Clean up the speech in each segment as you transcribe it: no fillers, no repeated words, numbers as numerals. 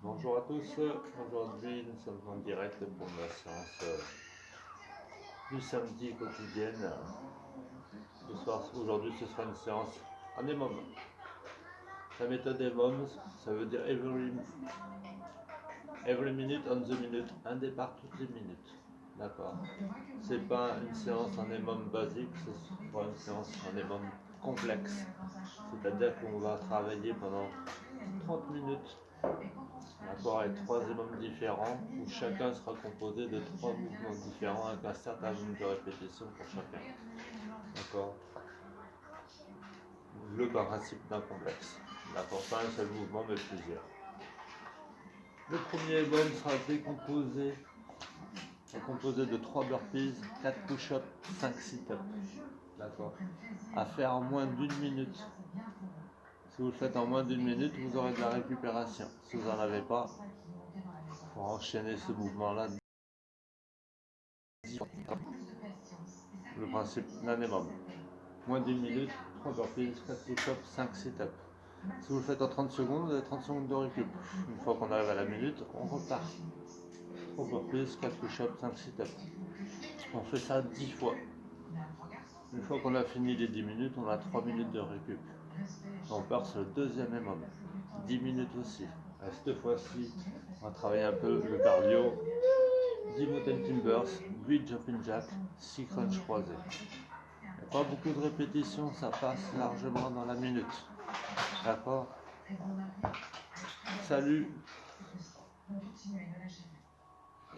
Bonjour à tous, aujourd'hui nous sommes en direct pour la séance du samedi quotidienne. Aujourd'hui ce sera une séance en EMOM. La méthode EMOM, ça veut dire every minute on the minute, un départ toutes les minutes. D'accord. C'est pas une séance en EMOM basique, c'est pas une séance en EMOM complexe. C'est-à-dire qu'on va travailler pendant 30 minutes, d'accord, avec 3 EMOM différents, où chacun sera composé de 3 mouvements différents avec un certain nombre de répétitions pour chacun. D'accord. Le principe d'un complexe. D'accord, pas un seul mouvement mais plusieurs. Le premier EMOM sera composé de 3 burpees, 4 push-ups, 5 sit-ups. D'accord. À faire en moins d'une minute. Si vous le faites en moins d'une minute, vous aurez de la récupération. Si vous n'en avez pas, pour enchaîner ce mouvement-là, le principe d'un EMOM. Moins d'une minute, 3 burpees, 4 push-ups, 5 sit-ups. Si vous le faites en 30 secondes, vous avez 30 secondes de récup. Une fois qu'on arrive à la minute, on repart. 3 burpees, 4 push-ups, 5 sit-ups. On fait ça 10 fois. Une fois qu'on a fini les 10 minutes, on a 3 minutes de récup. On part sur le deuxième EMOM. 10 minutes aussi. Cette fois-ci, on va travailler un peu le cardio. 10 mountain timbers, 8 jumping jacks, 6 crunch croisés. Il n'y a pas beaucoup de répétitions, ça passe largement dans la minute. D'accord? Salut!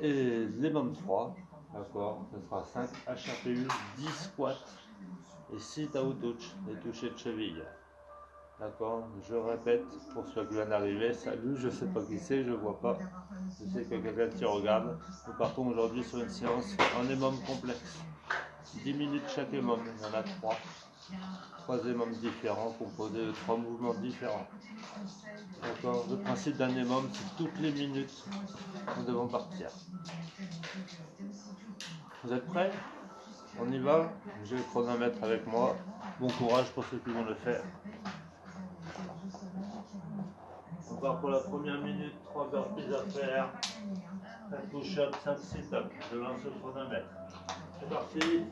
Et l'EMOM 3, d'accord, ce sera 5 HRPU, 10 squats et 6 Tao touch, les touchés de cheville. D'accord, je répète pour ceux qui viennent d'arriver, salut, je ne sais pas qui c'est, je ne vois pas, je sais qu'il y a quelqu'un qui regarde. Nous partons aujourd'hui sur une séance en EMOM complexe. 10 minutes chaque EMOM, il y en a 3. 3 EMOM différents composés de 3 mouvements différents. D'accord, le principe d'un EMOM, c'est toutes les minutes, nous devons partir. Vous êtes prêts? On y va? J'ai le chronomètre avec moi. Bon courage pour ceux qui vont le faire. On part pour la première minute, 3 burpees à faire, 4 push-ups, 5 sit-ups. Je lance le chronomètre. C'est parti.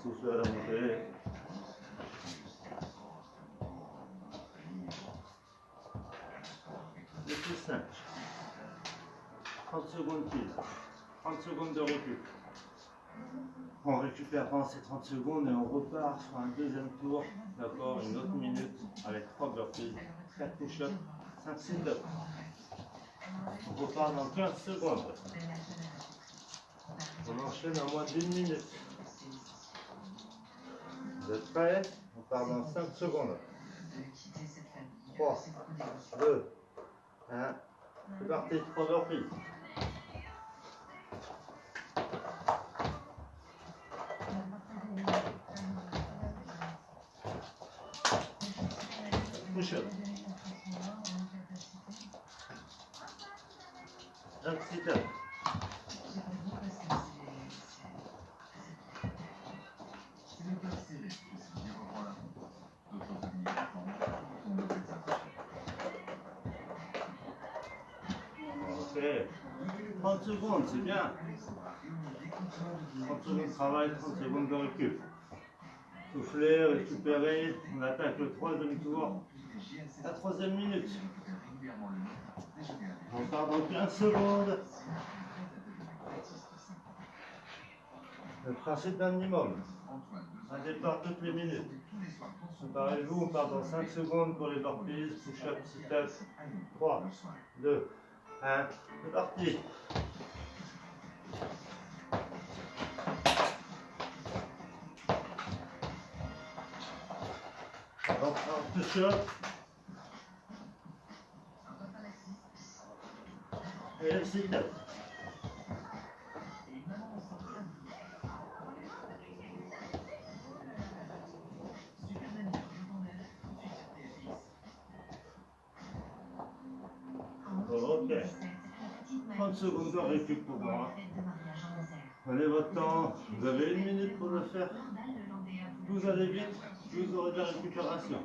Souffle à la montée. Le plus simple. 30 secondes pile. 30 secondes de récup. On récupère pendant ces 30 secondes et on repart sur un deuxième tour. D'accord, une autre minute avec 3 burpees, 4 push-ups, 5 sit-ups. On repart dans 15 secondes. On enchaîne en moins d'une minute. Vous êtes prêts? On part dans 5 secondes. 3, 2, 1. C'est parti, 3 burpees. Push-up. 5 sit-ups. Ok. 30 secondes, c'est bien. 30 secondes de travail, 30 secondes de récup. Souffler, récupérer. On attaque le troisième tour. La troisième minute. On part dans 15 secondes. Le principe d'un minimum. Un départ toutes les minutes. Préparez-vous, on part dans 5 secondes pour les burpees, push-up, sit-up. 3, 2, 1. C'est parti. Un push-up. Et le sit-up. Ok. 30 secondes de récup pour moi. Prenez votre temps. Vous avez 1 minute pour le faire. Plus vous allez vite, plus vous aurez de la récupération.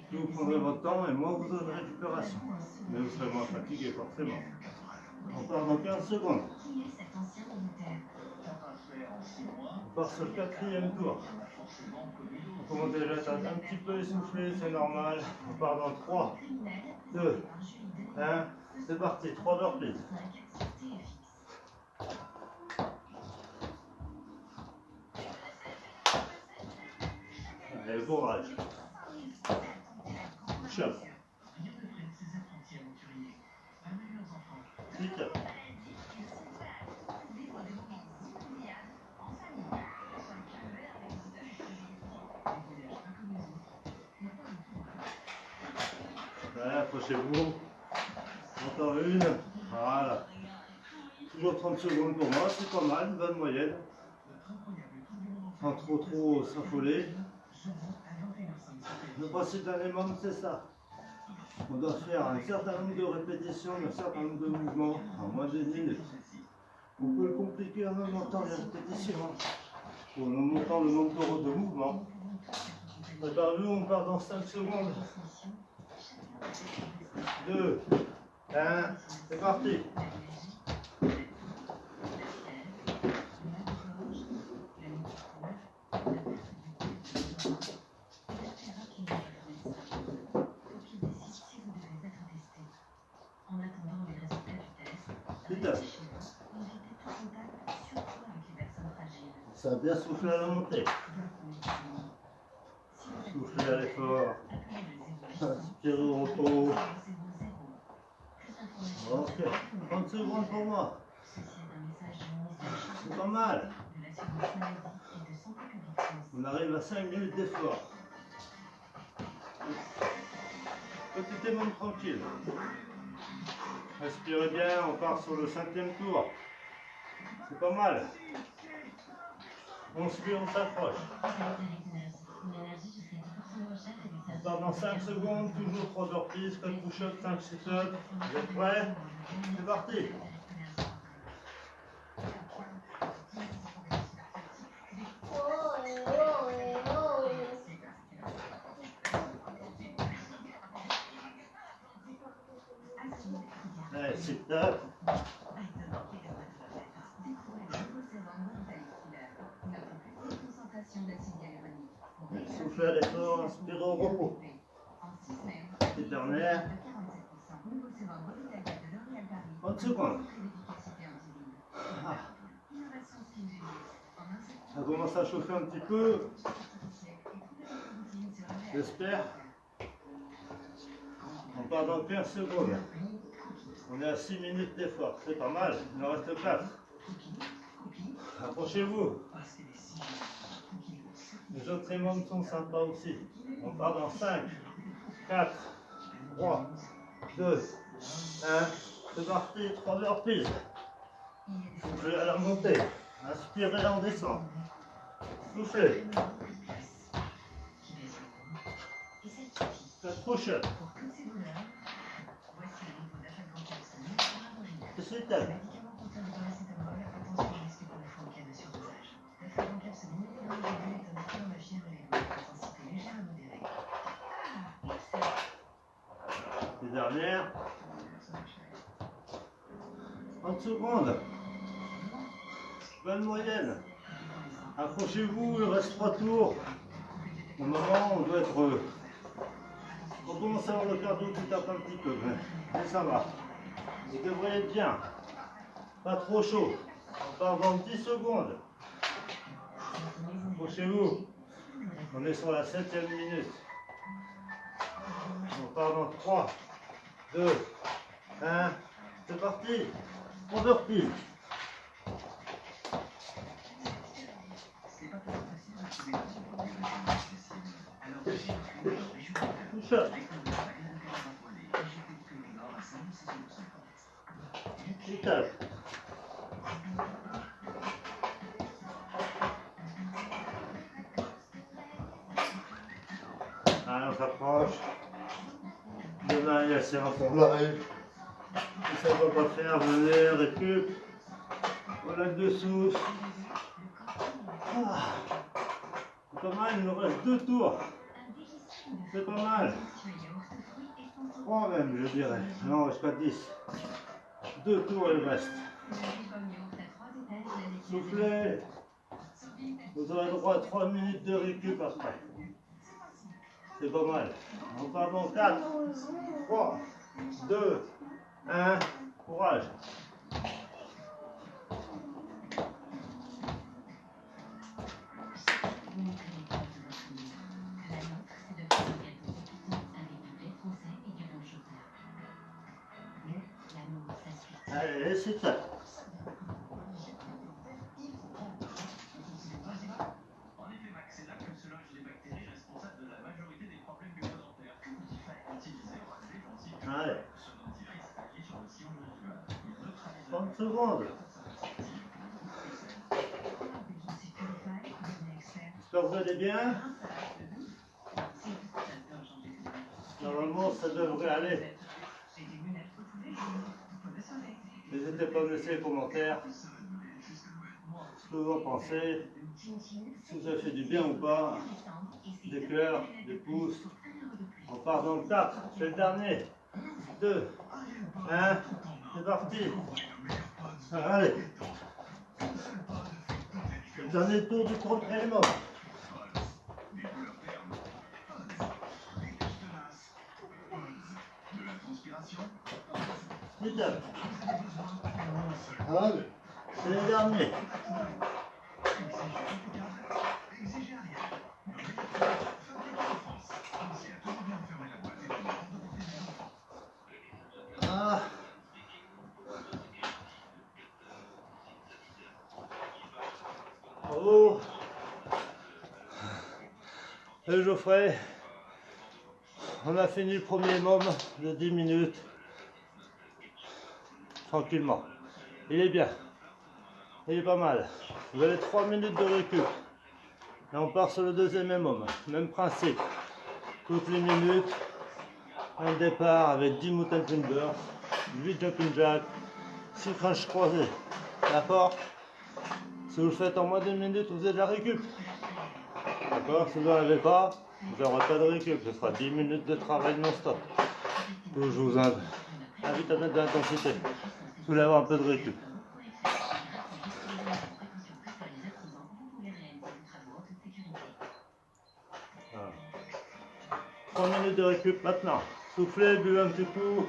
Plus vous prendrez votre temps et moins vous aurez de récupération. Mais vous serez moins fatigué forcément. On part dans 15 secondes. On part sur le 4e tour. On commence déjà à être un petit peu essoufflé, c'est normal. On part dans 3, 2, 1. C'est parti, 3 burpees. Allez, courage. Push-up. Sit-up. Allez, approchez-vous. Encore une. Voilà. Toujours 30 secondes pour moi, c'est pas mal, une bonne moyenne. Sans trop s'affoler. Le principe d'un EMOM, c'est ça. On doit faire un certain nombre de répétitions, un certain nombre de mouvements en moins d'une minute. On peut le compliquer en augmentant les répétitions, ou en augmentant le nombre de mouvements. Préparez-vous, on part dans 5 secondes. 2, 1, c'est parti. Ça a bien soufflé à la montée. Soufflez à l'effort. Inspirez au repos. Ok, 30 secondes pour moi. C'est pas mal. On arrive à 5 minutes d'effort. Petit émon tranquille. Respirez bien, on part sur le 5e tour. C'est pas mal. On suit, on s'approche. On part dans 5 secondes, toujours 3 burpees, 4 push-ups, 5 sit-ups. Vous êtes prêts? C'est parti. Allez, sit-up. Soufflez à l'effort, inspirez au repos. Petite dernière. 30 secondes. Ah. Ça commence à chauffer un petit peu. J'espère. On part dans 15 secondes. On est à 6 minutes d'effort. C'est pas mal. Il en reste 4. Approchez-vous. Les autres éléments sont sympas aussi. On part dans 5, 4, 3, 2, 1. C'est parti, 3 burpees. Soufflez à la montée. Inspirez en descente. Soufflez. 4 push-ups. Sit-up. Les dernières. 30 secondes. Bonne moyenne. Accrochez-vous, il reste 3 tours. Au moment, on doit être. On commence à avoir le cardio qui tape un petit peu, mais ça va. Vous devrez être bien. Pas trop chaud. On part dans 10 secondes. Accrochez-vous. On est sur la 7e minute. On part dans 3, 2, 1. C'est parti. 3 burpees. Push-up. Sit-up. Allez, on s'approche. Demain, il y a séance en live. Si ça ne va pas faire, venez, récup. Voilà le dessous. Ah. C'est pas mal, il nous reste 2 tours. C'est pas mal. 3 même, je dirais. Non, jusqu'à 10. 2 tours, il reste. Soufflez. Vous aurez droit à 3 minutes de récup après. C'est pas mal. On part dans 4, 3, 2, 1. Courage. Allez, c'est ça. Allez. 30 secondes. J'espère que vous allez bien. Normalement, ça devrait aller. N'hésitez pas à me laisser les commentaires. Ce que vous en pensez. Si vous avez fait du bien ou pas. Des cœurs, des pouces. On part dans le 4. C'est le dernier. 2, 1. C'est parti. Allez. C'est le dernier tour du contre-élément. Allez. C'est le dernier. Ah. Bravo. Et Geoffrey, on a fini le premier môme de 10 minutes. Tranquillement. Il est bien. Il est pas mal. Vous avez 3 minutes de récup. Et on part sur le deuxième môme. Même principe. Toutes les minutes. Un départ avec 10 mountain climbers, 8 jumping jacks, 6 crunch croisés. D'accord? Si vous le faites en moins d'une minute, vous avez de la récup. D'accord? Si vous n'en avez pas, vous n'aurez pas de récup. Ce sera 10 minutes de travail non-stop. Je vous invite à mettre de l'intensité. Vous voulez avoir un peu de récup. Voilà. 3 minutes de récup maintenant. Soufflez, buvez un petit coup.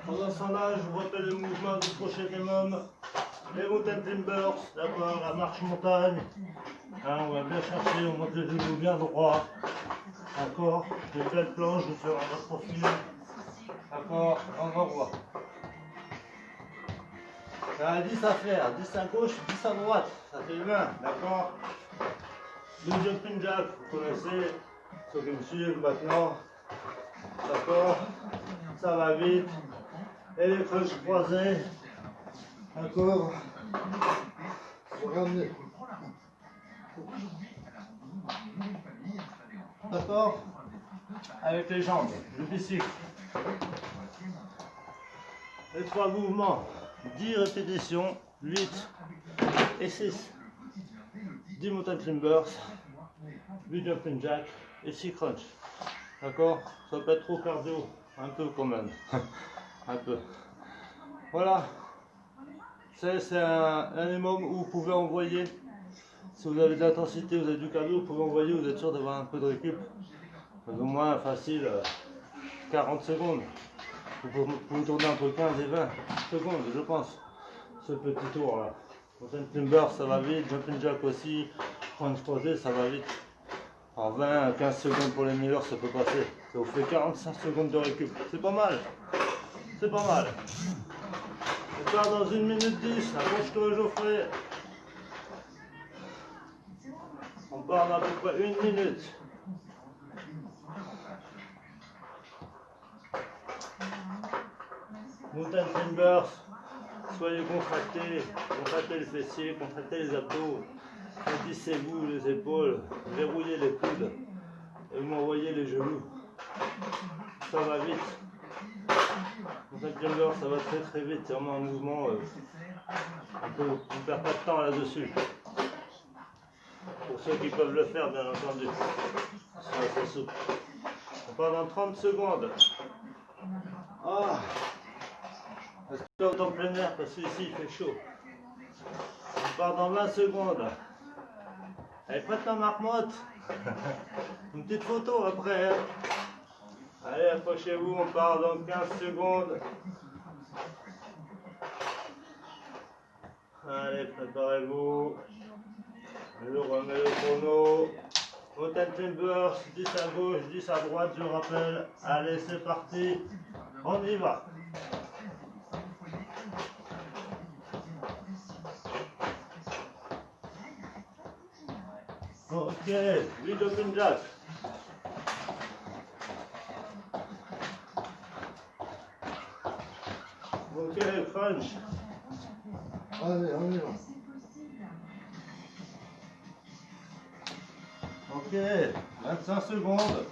Pendant ce temps-là, je vous rappelle le mouvement du prochain môme. Les mountain climbers, d'abord la marche montagne. Hein, on va bien chercher, on monte les genoux bien droits. D'accord? J'ai fait le plan, je vais faire un profil. D'accord? On va voir. Il y a 10 à faire, 10 à gauche, 10 à droite. Ça fait 20, d'accord? Le jumping jack, vous connaissez. Ceux qui me suivent maintenant. D'accord? Ça va vite. Et les crunchs croisés. D'accord? Regardez. D'accord? Avec les jambes, le bicycle. Les 3 mouvements, 10 répétitions, 8 et 6. 10 mountain climbers, 8 jumping jack et 6 crunch. D'accord? Ça peut être trop cardio, un peu quand même. Un peu. Voilà. C'est un minimum où vous pouvez envoyer. Si vous avez de l'intensité, vous avez du cardio, vous pouvez envoyer, vous êtes sûr d'avoir un peu de récup. Au moins facile, 40 secondes. Vous pouvez tourner entre 15 et 20 secondes, je pense, ce petit tour là. Mountain climber, ça va vite, jumping jack aussi, crunch croisé, ça va vite. En 20 à 15 secondes pour les meilleurs, ça peut passer. Ça vous fait 45 secondes de récup. C'est pas mal. C'est pas mal. On part dans 1 minute 10, approche-toi Geoffrey. On part dans à peu près 1 minute. Mountain Climbers, soyez contractés, contractez le fessier, contractez les abdos, adissez-vous les épaules, verrouillez les coudes et vous m'envoyez les genoux. Ça va vite. Mountain Climbers, ça va très très vite, c'est vraiment un mouvement, on ne perd pas de temps là-dessus. Pour ceux qui peuvent le faire, bien entendu. C'est assez souple. On part dans 30 secondes. Ah. Est-ce que tu es en plein air parce qu'ici il fait chaud. On part dans 20 secondes. Elle est prête la marmotte. Une petite photo après. Hein. Allez, approchez-vous, on part dans 15 secondes. Allez, préparez-vous. Je remets le chrono. Mountain Climbers, 10 à gauche, 10 à droite, je rappelle. Allez, c'est parti. On y va. Ok, 8 open jack. Ok, crunch. Allez, on y va. Ok, 25 secondes.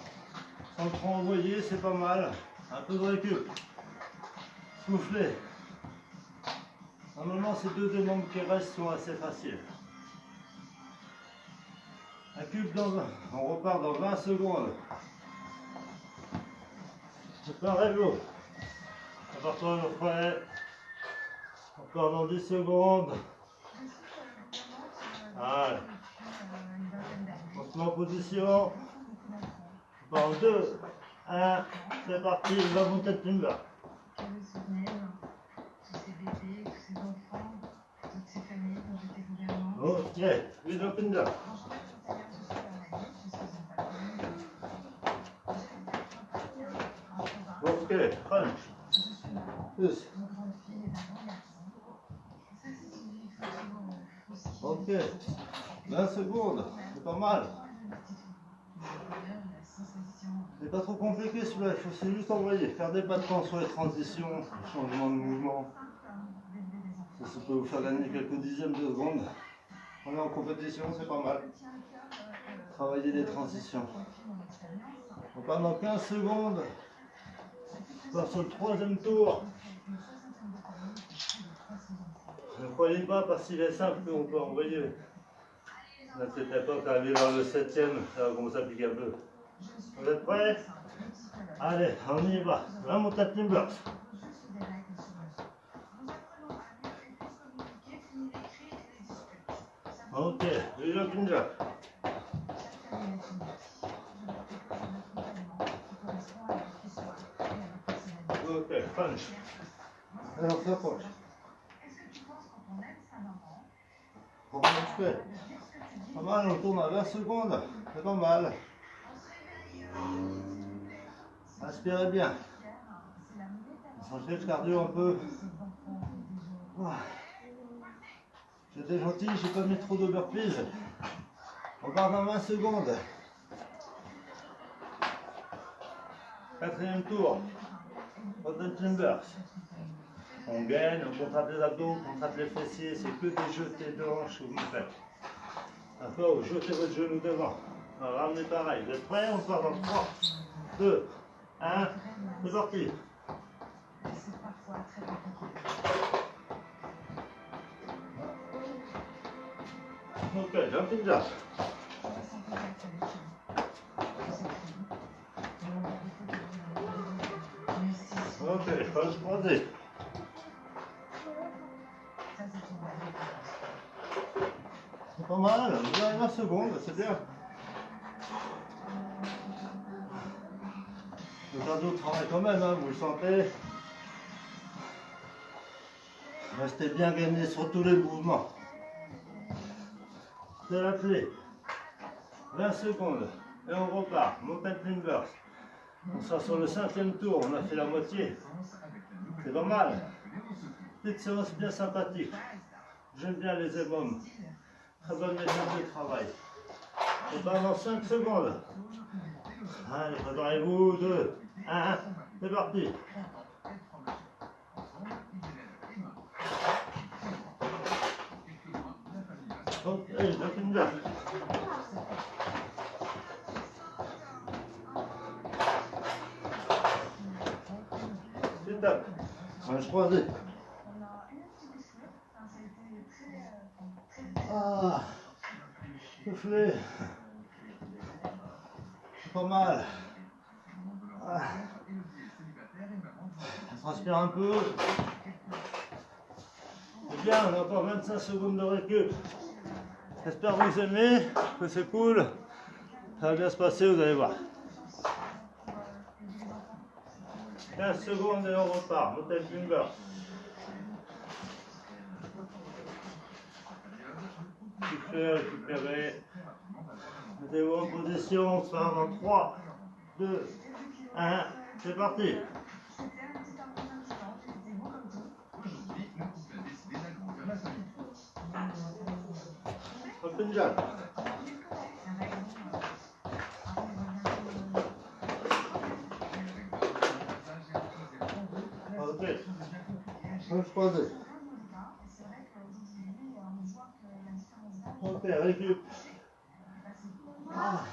Sans le trop envoyer, c'est pas mal. Un peu de récup. Soufflez. Normalement, ces deux membres qui restent sont assez faciles. Un cube dans 20. On repart dans 20 secondes. Préparez-vous. À partir de près. On part dans 10 secondes. Allez. On se met en position. On part en 2, 1. C'est parti, on va monter le timber. Ok, 8 open jack. Ok, crunch. Plus. Ok, 20 secondes, c'est pas mal. C'est pas trop compliqué celui-là, il faut juste envoyer, faire des pas de temps sur les transitions, les changements de mouvement. Ça peut vous faire gagner quelques dixièmes de secondes. On est en compétition, c'est pas mal. Travailler des transitions. On part dans 15 secondes. On part sur le 3e tour. Ne croyez pas parce qu'il est simple qu'on peut envoyer. À cette époque, arriver vers le 7e, ça va commencer à piquer un peu. Vous êtes prêts? Allez, on y va. La Mountain Climbers. Ok, le jumping jack. Ok, punch. Alors, ça approche. On fait. Pas mal, on tourne à 20 secondes. C'est pas mal. Inspirez bien. Concentrez le cardio un peu. J'étais gentil, j'ai pas mis trop de burpees. On part dans 20 secondes. 4e tour. Mountain Climbers. On gaine, on contracte les abdos, on contracte les fessiers, c'est que des jetés de hanches que vous faites. D'accord, jetez votre genou devant. On va ramener pareil. Vous êtes prêts? On part dans 3, 2, 1. C'est parti. Ok, jumping jack. Ok, crunch croisé. C'est pas mal, vous avez 20 secondes, c'est bien. Le cardio travaille quand même, hein, vous le sentez. Restez bien gainé sur tous les mouvements. C'est la clé. 20 secondes. Et on repart. Mountain Climbers. On sera sur le 5e tour, on a fait la moitié. C'est pas mal. Petite séance bien sympathique. J'aime bien les EBOM. Très bonne méthode de travail. On part dans 5 secondes. Allez, préparez-vous. 2, 1, c'est parti. Allez, jumping jack. Sit up. Hanche croisée. Ah, soufflez. C'est pas mal. Ah. On transpire un peu. C'est bien, on a encore 25 secondes de récup. J'espère que vous aimez, que c'est cool. Ça va bien se passer, vous allez voir. 15 secondes et on repart. Mountain Finger. Récupérez. Mettez-vous en position, on se part dans 3, 2, 1, c'est parti. Open jack. Ok. Hanche croisée. Ok, récup. Ah.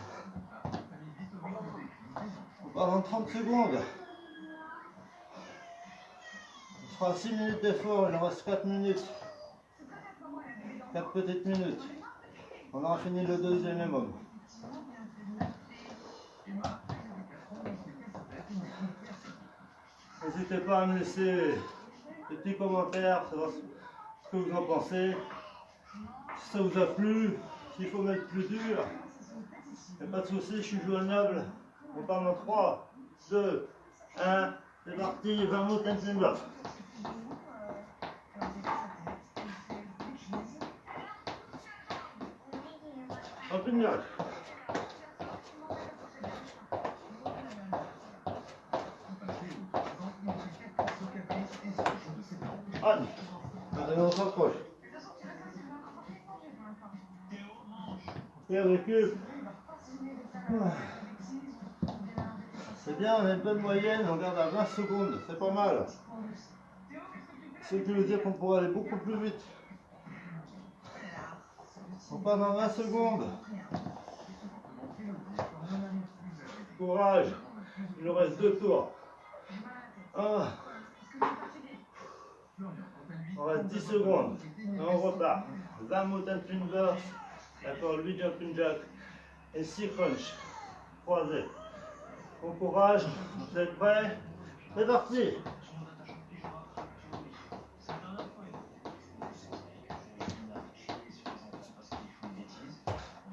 On part dans 30 secondes. On fera 6 minutes d'effort, il en reste 4 minutes. 4 petites minutes. On aura fini le deuxième minimum. N'hésitez pas à me laisser des petits commentaires, savoir ce que vous en pensez. Si ça vous a plu, s'il faut mettre plus dur, il n'y a pas de souci, je suis joignable. On part dans 3, 2, 1, c'est parti, 20 mountain fingers. Jumping jack. Allez. Allez, on s'approche. Et récup. C'est bien, on a une bonne moyenne, on garde à 20 secondes, c'est pas mal. Ce qui veut dire qu'on pourra aller beaucoup plus vite. On part dans 20 secondes. Courage. Il nous reste 2 tours. 1. On reste 10 secondes. Et on repart. 20 mountain fingers. D'accord, 8 jumping jack. Et 6 crunch. Croisés. Bon courage. Vous êtes prêts? C'est parti.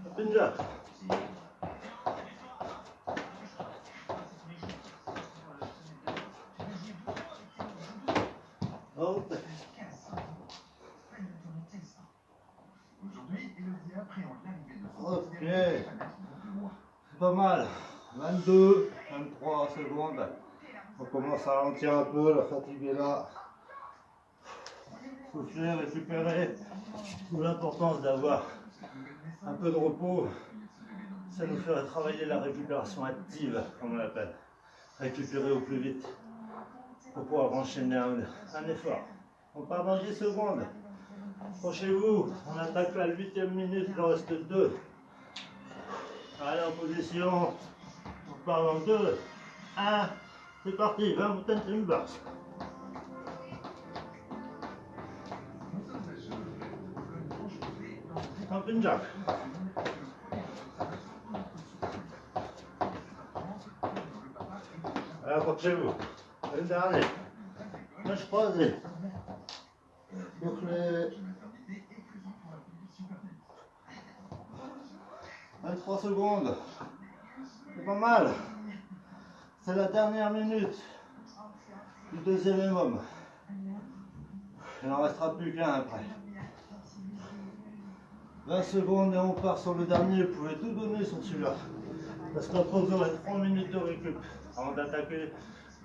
Jumping jack. Ok. Ok. C'est pas mal. 22, 23 secondes. On commence à ralentir un peu, la fatigue est là. Souffler, récupérer. D'où l'importance d'avoir un peu de repos. Ça nous ferait travailler la récupération active, comme on l'appelle. Récupérer au plus vite pour pouvoir enchaîner un effort. On part dans 10 secondes. Approchez-vous, on attaque la 8e minute, il en reste 2. Allez en position, on part dans 2, 1, c'est parti, 20 mountain fingers. Jumping jack. Allez, approchez-vous. Le dernier. Hanche croisée. Soufflez. 23 secondes. C'est pas mal. C'est la dernière minute du deuxième minimum. Il n'en restera plus qu'un après. 20 secondes et on part sur le dernier. Vous pouvez tout donner sur celui-là. Parce qu'entre vous aurez 3 minutes de récup avant d'attaquer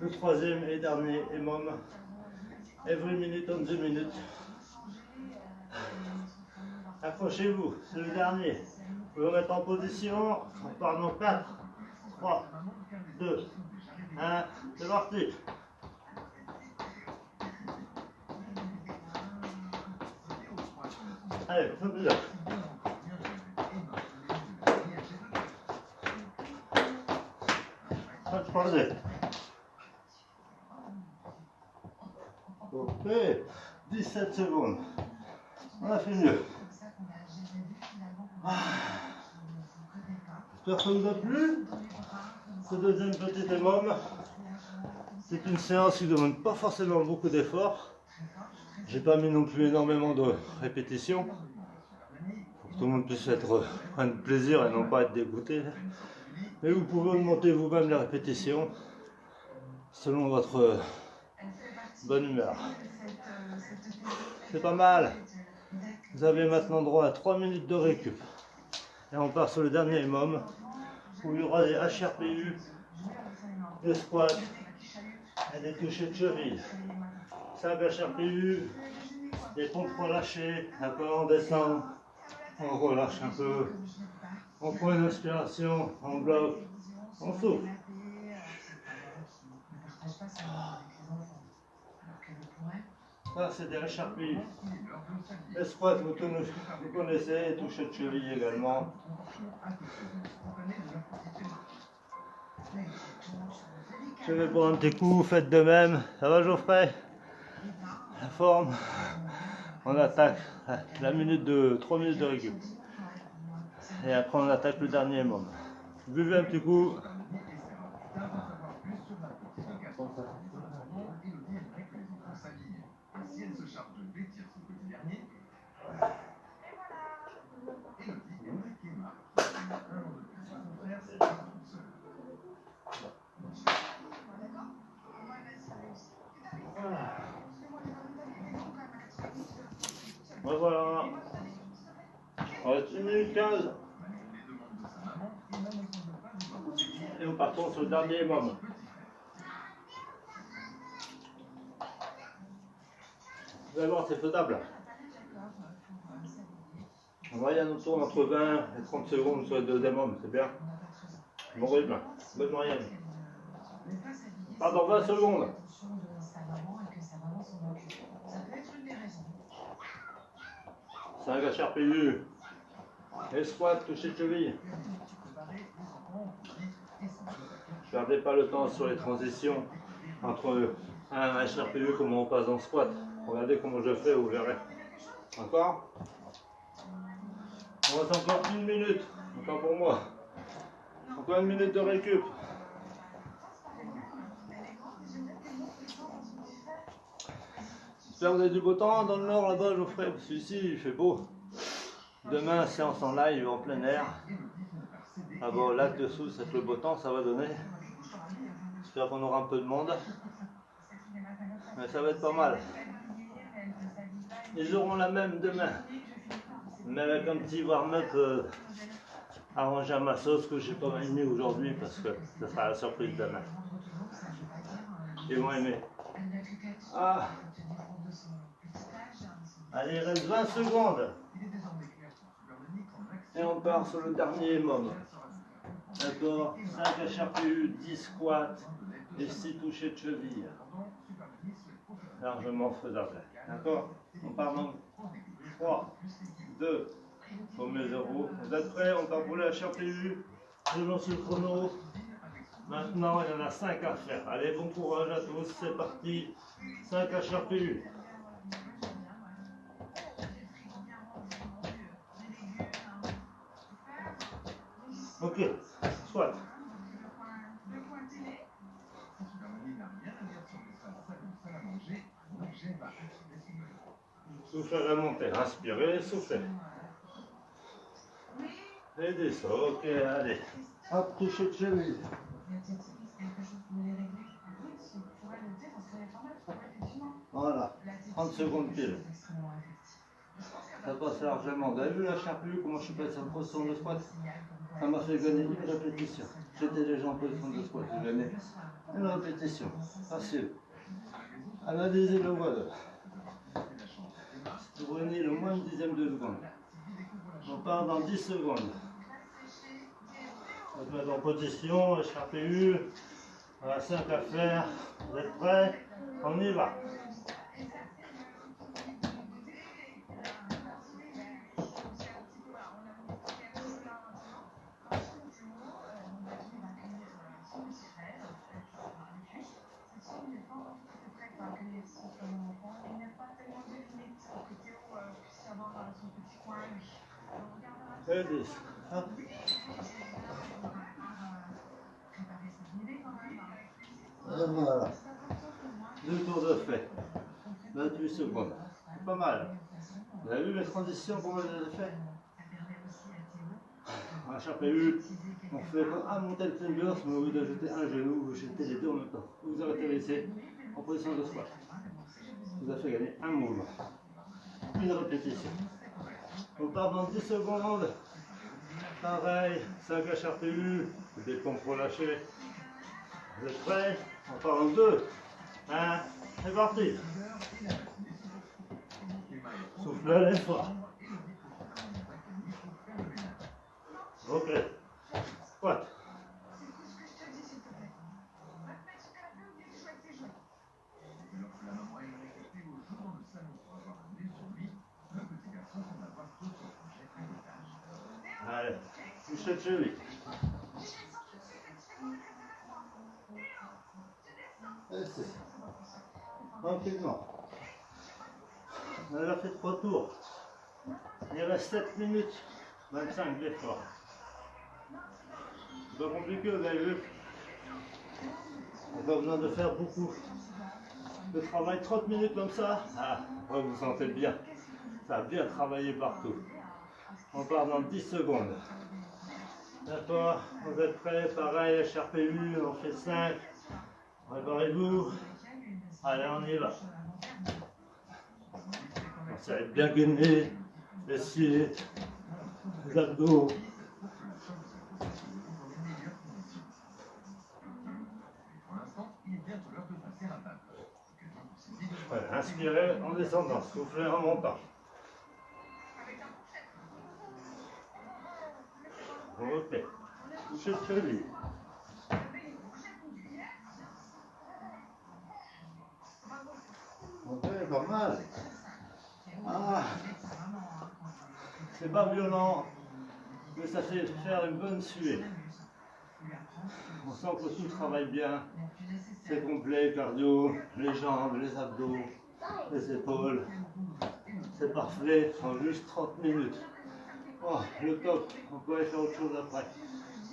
le troisième et dernier minimum. Every minute on 2 minutes. Accrochez-vous, c'est le dernier. Vous pouvez vous mettre en position. On part dans 4, 3, 2, 1. C'est parti. Allez, on fait plusieurs. Pas de croisé. Ok, 17 secondes. On a fait mieux. J'espère que ça vous a plu. Ce deuxième petit EMOM, c'est une séance qui ne demande pas forcément beaucoup d'efforts. J'ai pas mis non plus énormément de répétitions pour que tout le monde puisse prendre plaisir et non pas être dégoûté. Mais vous pouvez augmenter vous-même les répétitions selon votre bonne humeur. C'est pas mal. Vous avez maintenant droit à 3 minutes de récup. Et on part sur le dernier EMOM où il y aura des HRPU, des squats et des touchés de cheville. 5 HRPU, des pompes relâchées, d'accord, on descend, on relâche un peu, on prend une inspiration, on bloque, on souffle. Ça c'est des HRPU. Les squats, vous connaissez, touchés de cheville également. Je vais prendre un petit coup, faites de même. Ça va Geoffrey? La forme. On attaque la minute de 3 minutes de récup. Et après on attaque le dernier EMOM. Buvez un petit coup. Voilà. On reste 1 minute 15. Et nous partons sur le dernier EMOM. Vous allez voir, c'est faisable. En moyenne, on tourne entre 20 et 30 secondes sur les deux EMOM, c'est bien. Bon rythme, bonne moyenne. Pardon, 20 secondes. 5 HRPU. Et squat, toucher de cheville. Ne perdez pas le temps sur les transitions entre un HRPU, comment on passe en squat. Regardez comment je fais, vous verrez. Encore? On reste encore 1 minute. Encore pour moi. Encore 1 minute de récup. J'espère que vous avez du beau temps dans le nord là-bas, Geoffrey, parce qu'ici il fait beau. Demain, séance en live en plein air. Là-bas au lac dessous, c'est le beau temps, ça va donner. J'espère qu'on aura un peu de monde. Mais ça va être pas mal. Ils auront la même demain. Mais avec un petit warm-up arrangé à ma sauce que j'ai pas mal aimé aujourd'hui parce que ça sera la surprise demain. Ils vont aimer. Ah. Allez, il reste 20 secondes. Et on part sur le dernier EMOM. D'accord, 5 HRPU, 10 squats et 6 touchés de cheville. Largement faisable. D'accord? On part dans 3, 2, au mes 0. Vous êtes prêts? On part pour le HRPU. Je lance le chrono. Maintenant, il y en a 5 à faire. Allez, bon courage à tous. C'est parti. 5 HRPU. Ok, soit. Soufflez à la montée, inspirez, soufflez. Et descend, ok, allez. Hop, touchez de cheville. Voilà, 30 secondes pile. Ça passe largement. Vous avez vu la HRPU, comment je suis passé en position de squat? Ça m'a fait gagner une répétition. J'étais déjà en position de squat, j'ai gagné une répétition. Facile. Analysez le voile. Vous prenez le moins de dixième de seconde. On part dans 10 secondes. On va se mettre en position, HRPU. On a 5 à faire. Vous êtes prêts? On y va. Et 10. Hop. Et voilà. 2 tours de fait. 28 secondes. C'est pas mal. Vous avez vu les transitions, comment je les ai fait? À chaque PU, on fait un mountain fingers, mais au lieu d'ajouter un genou, vous jetez les deux en même temps. Vous arrêtez l'essai en position de squat. Vous a fait gagner un mouvement. Une répétition. On part dans 10 secondes. Pareil, 5 HRPU, des pompes relâchées. Vous êtes prêts? On part en 2, 1, c'est parti. Soufflez fort. Ok. Squat. Allez, touchez de cheville. Tranquillement. On a déjà fait 3 tours. Il reste 7 minutes 25 d'effort. C'est pas compliqué, vous avez vu. On n'a pas besoin de faire beaucoup de travail. 30 minutes comme ça, vous vous sentez bien. Ça a bien travaillé partout. On part dans 10 secondes. D'accord, vous êtes prêts? Pareil, HRPU, on fait 5. Préparez-vous. Allez, on y va. Ça va être bien gainé, les cils, les abdos. Voilà, inspirez en descendant, soufflez en montant. Ok, touchez de cheville. Ok, pas mal. C'est pas violent, mais ça fait faire une bonne suée. On sent que tout travaille bien. C'est complet, cardio, les jambes, les abdos, les épaules. C'est parfait, il faut juste 30 minutes. Oh, le top, on peut aller faire autre chose après.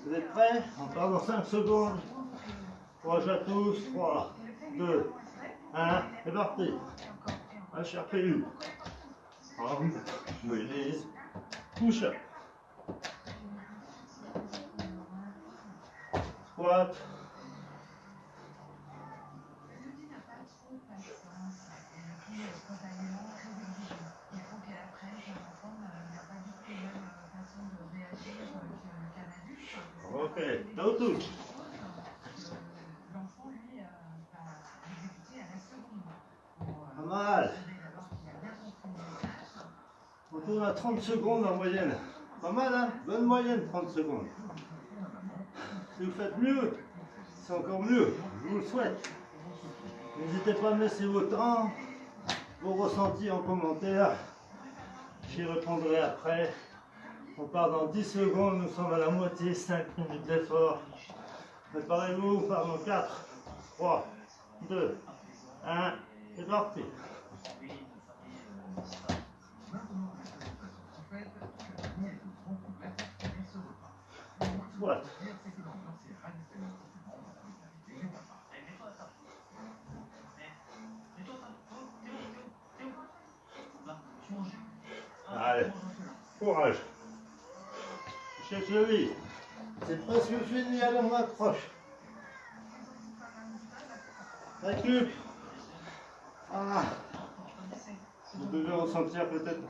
Vous êtes prêts? On part dans 5 secondes. Courage à tous, 3, 2, 1, c'est parti. HRPU. Arm, release, push up. Squat. Ok, no touch. Pas mal. On tourne à 30 secondes en moyenne. Pas mal, hein? Bonne moyenne, 30 secondes. Si vous faites mieux, c'est encore mieux. Je vous le souhaite. N'hésitez pas à me laisser vos temps, vos ressentis en commentaire. J'y répondrai après. On part dans 10 secondes, nous sommes à la moitié, 5 minutes d'effort. Préparez-vous, on part dans 4, 3, 2, 1, c'est parti. Squat. Allez, courage. Chez cheville. C'est presque fini, allez, on accroche. Récup. Vous devez ressentir peut-être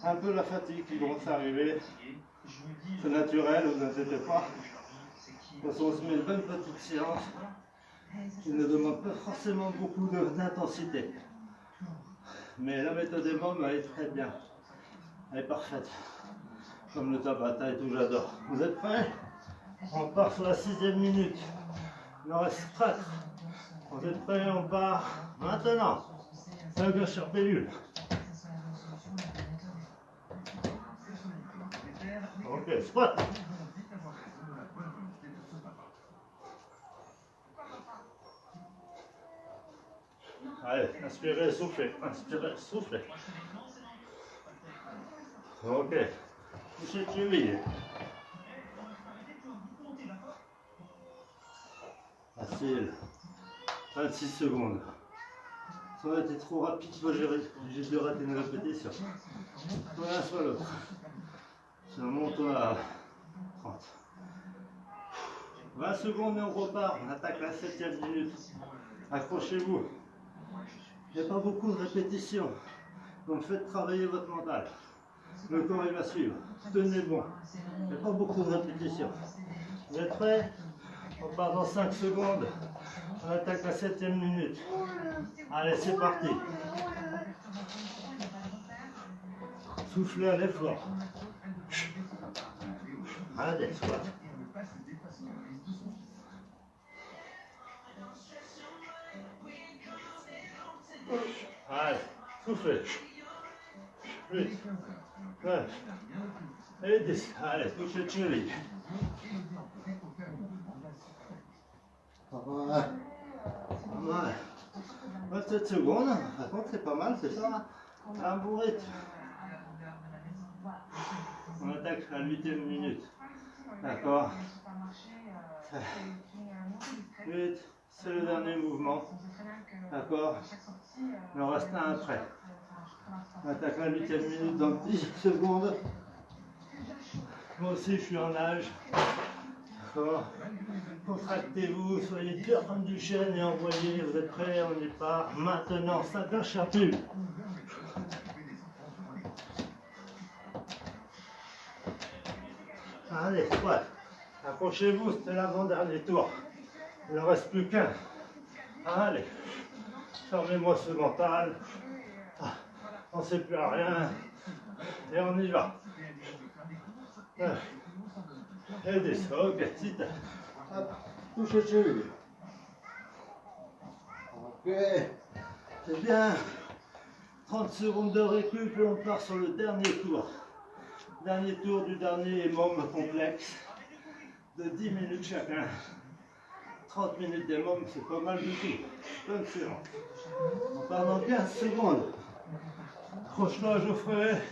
un peu la fatigue qui commence à arriver. C'est naturel, vous inquiétez pas. De toute façon, on se met une bonne petite séance qui ne demande pas forcément beaucoup d'intensité. Mais la méthode EMOM, elle est très bien. Elle est parfaite. Comme le Tabata et tout, j'adore. Vous êtes prêts? On part sur la 6e minute. Il en reste 4. Vous êtes prêts? On part maintenant. 5 sur pilule. Ok, squat. Allez, inspirez, soufflez. Inspirez, soufflez. Ok. Touchez de cheville. Facile. 26 secondes. Si on a été trop rapide, j'ai obligé de rater une répétition. Soit l'un, soit l'autre. Si on monte, on a 30. 20 secondes et on repart. On attaque la 7e minute. Accrochez-vous. Il n'y a pas beaucoup de répétitions. Donc faites travailler votre mental. Le corps il va suivre. Tenez bon. Il n'y a pas beaucoup de répétitions. Vous êtes prêts? On part dans 5 secondes. On attaque la 7e minute. Allez, c'est parti. Soufflez à l'effort. Allez, soit. Allez, soufflez. 8, 9 et 10. Allez, touchez le cheville. Voilà. 27 secondes. Par contre, c'est pas mal, c'est ça. Un bon rythme. On attaque à la 8e minute. D'accord. 8, c'est le dernier mouvement. D'accord. Il en reste un après. On attaque à la 8e minute dans 10 secondes. Moi aussi, je suis en âge. D'accord. Contractez-vous, soyez dur comme du chêne et envoyez. Vous êtes prêts? On y part. Maintenant, ça ne lâche plus. Allez, squat. Accrochez-vous, c'est l'avant-dernier tour. Il n'en reste plus qu'un. Allez, fermez-moi ce mental. On ne sait plus à rien. Et on y va. Et 10. Ok, sit. Touchez le cheville. Ok, c'est bien. 30 secondes de récup et on part sur le dernier tour. Dernier tour du dernier môme complexe de 10 minutes chacun. 30 minutes des mômes, c'est pas mal du tout. Bonne séance. On part dans 15 secondes. Accroche-toi, Geoffrey.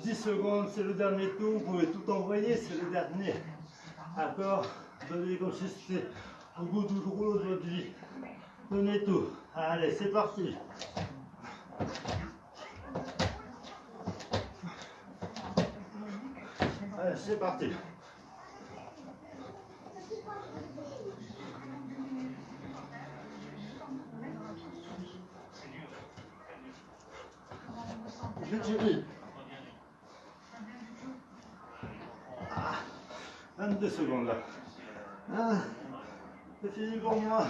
10 secondes, c'est le dernier tour. Vous pouvez tout envoyer, c'est le dernier. D'accord? Donnez comme si c'était au bout du rouleau de votre vie. Donnez tout. Allez, c'est parti. Allez, c'est parti. Je tire. 22 secondes là. C'est fini pour moi.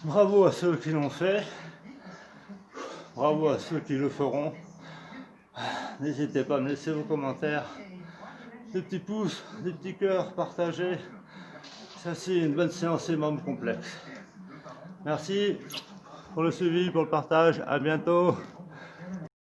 Bravo à ceux qui l'ont fait. Bravo à ceux qui le feront. N'hésitez pas à me laisser vos commentaires. Des petits pouces, des petits cœurs, partagez. Ça c'est une bonne séance et môme complexe. Merci pour le suivi, pour le partage. À bientôt.